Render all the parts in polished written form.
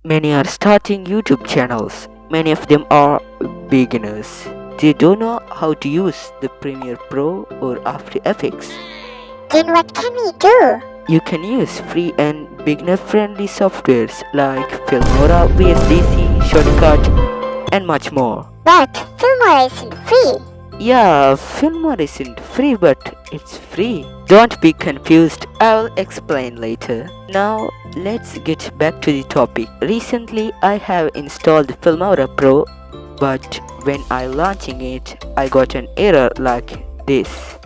Many are starting YouTube channels. Many of them are beginners. They don't know how to use the Premiere Pro or After Effects. Then what can we do? You can use free and beginner-friendly softwares like Filmora, VSDC, Shortcut, and much more. But Filmora isn't free. Yeah, Filmora isn't free, but it's free. Don't be confused, I'll explain later. Now, let's get back to the topic. Recently, I have installed Filmora Pro, but when I launching it, I got an error like this.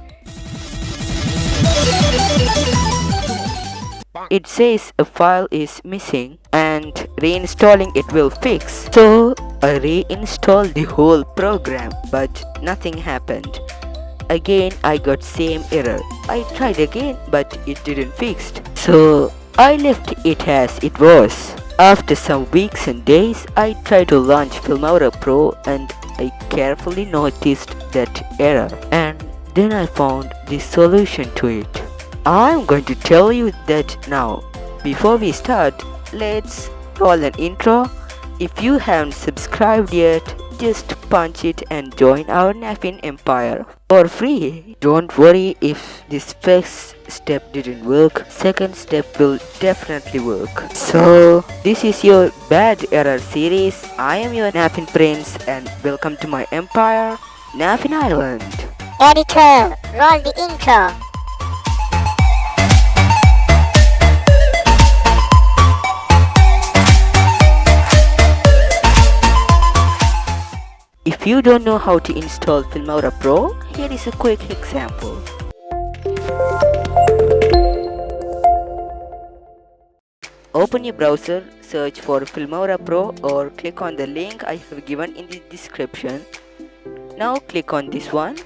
It says a file is missing and reinstalling it will fix. So I reinstalled the whole program, but nothing happened. Again I got same error. I tried again, but it didn't fix. So I left it as it was. After some weeks and days, I tried to launch Filmora Pro and I carefully noticed that error, and then I found the solution to it. I'm going to tell you that now. Before we start, let's roll an intro. If you haven't subscribed yet, just punch it and join our Nafin Empire for free. Don't worry if this first step didn't work, second step will definitely work. So, this is your bad error series. I am your Nafin Prince and welcome to my empire, Nafin Island. Editor, roll the intro. If you don't know how to install Filmora Pro, here is a quick example. Open your browser, search for Filmora Pro or click on the link I have given in the description. Now click on this one.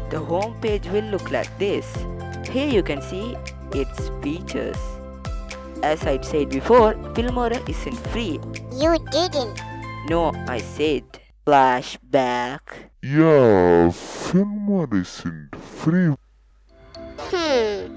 The home page will look like this. Here you can see its features. As I said before, Filmora isn't free. You didn't. No, I said. Flashback. Yeah, Filmora isn't free.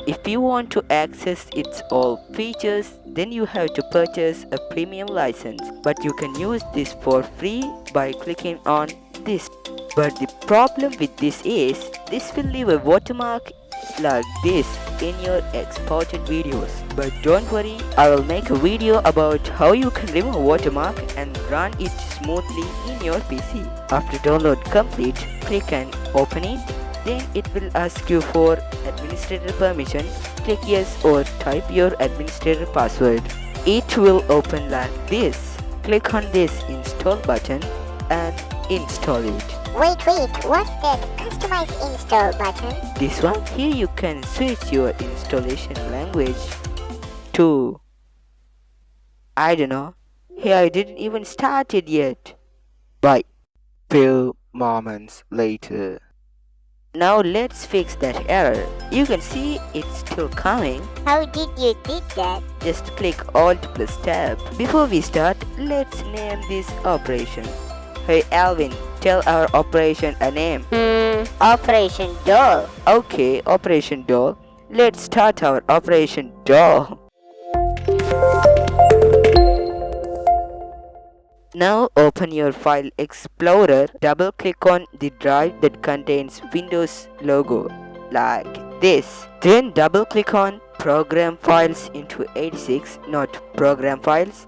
If you want to access its all features, then you have to purchase a premium license. But you can use this for free by clicking on this. But the problem with this is, this will leave a watermark like this in your exported videos. But don't worry, I will make a video about how you can remove watermark and run it smoothly in your PC. After download complete, click and open it. Then it will ask you for administrator permission. Click yes or type your administrator password. It will open like this. Click on this install button and install it. Wait, what's that customize install button? This one, here you can switch your installation language to, I don't know. Here I didn't even start it yet. Bye. Few moments later. Now let's fix that error. You can see it's still coming. How did you did that? Just click Alt plus Tab. Before we start, let's name this operation. Hey Alvin, tell our operation a name. Operation Doll. Okay, Operation Doll. Let's start our Operation Doll. Now open your File Explorer, double click on the drive that contains Windows logo, like this. Then double click on Program Files into 86, not Program Files.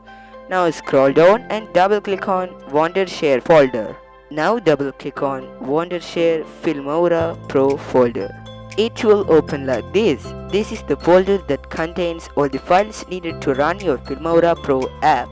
Now scroll down and double click on Wondershare folder. Now double click on Wondershare Filmora Pro folder. It will open like this. This is the folder that contains all the files needed to run your Filmora Pro app.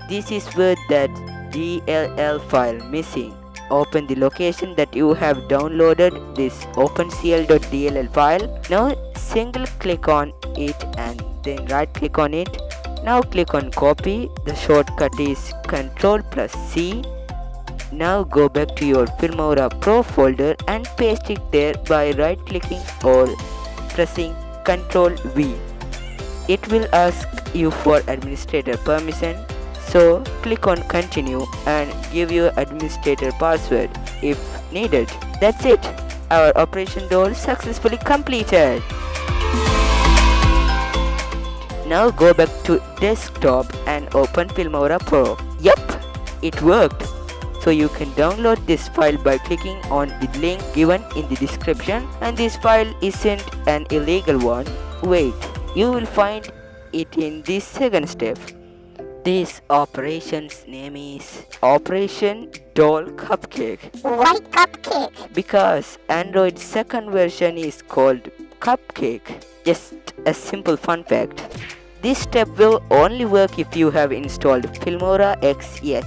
This is where that DLL file missing. Open the location that you have downloaded this OpenCl.dll file. Now single click on it and then right click on it. Now click on copy. The shortcut is Ctrl plus C. Now go back to your Filmora Pro folder and paste it there by right clicking or pressing Ctrl V. It will ask you for administrator permission. So click on continue and give your administrator password if needed. That's it. Our operation doll successfully completed. Now go back to desktop and open Filmora Pro. Yup, it worked. So you can download this file by clicking on the link given in the description, and this file isn't an illegal one. Wait, you will find it in this second step. This operation's name is Operation Doll Cupcake. Why cupcake? Because Android's second version is called Cupcake. Just a simple fun fact. This step will only work if you have installed Filmora X yet.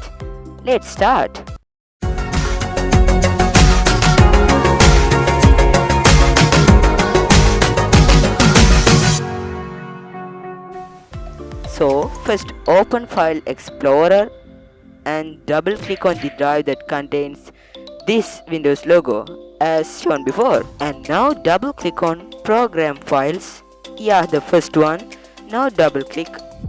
Let's start. So first open File Explorer and double click on the drive that contains this Windows logo as shown before, and now double click on Program Files. Yeah, the first one. Now double click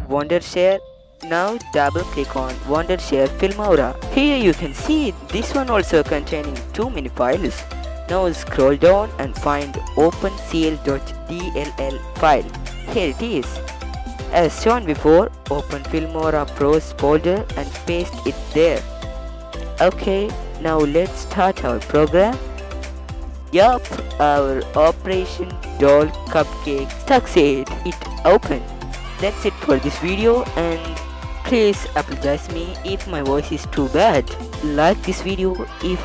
Wondershare. Now double click on Wondershare Fimora. Here you can see this one also containing too many files. Now scroll down and find OpenCl.dll file. Here it is. As shown before, open Filmora Pro's folder and paste it there. Okay, now let's start our program. Yup, our Operation Doll Cupcake succeeded. It opened. That's it for this video, and please apologize me if my voice is too bad. Like this video if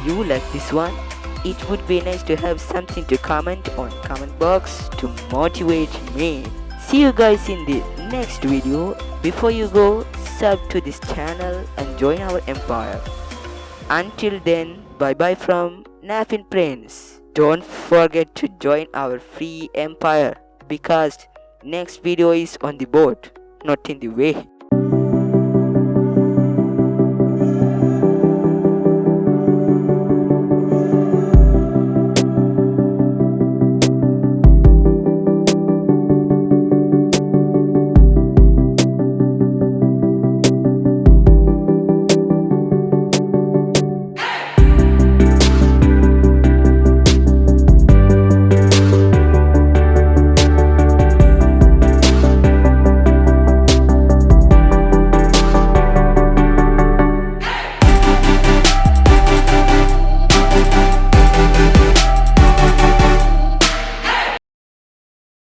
you like this one. It would be nice to have something to comment on comment box to motivate me. See you guys in the next video. Before you go, sub to this channel and join our empire. Until then, bye bye from Nafin Prince. Don't forget to join our free empire because next video is on the board, not in the way.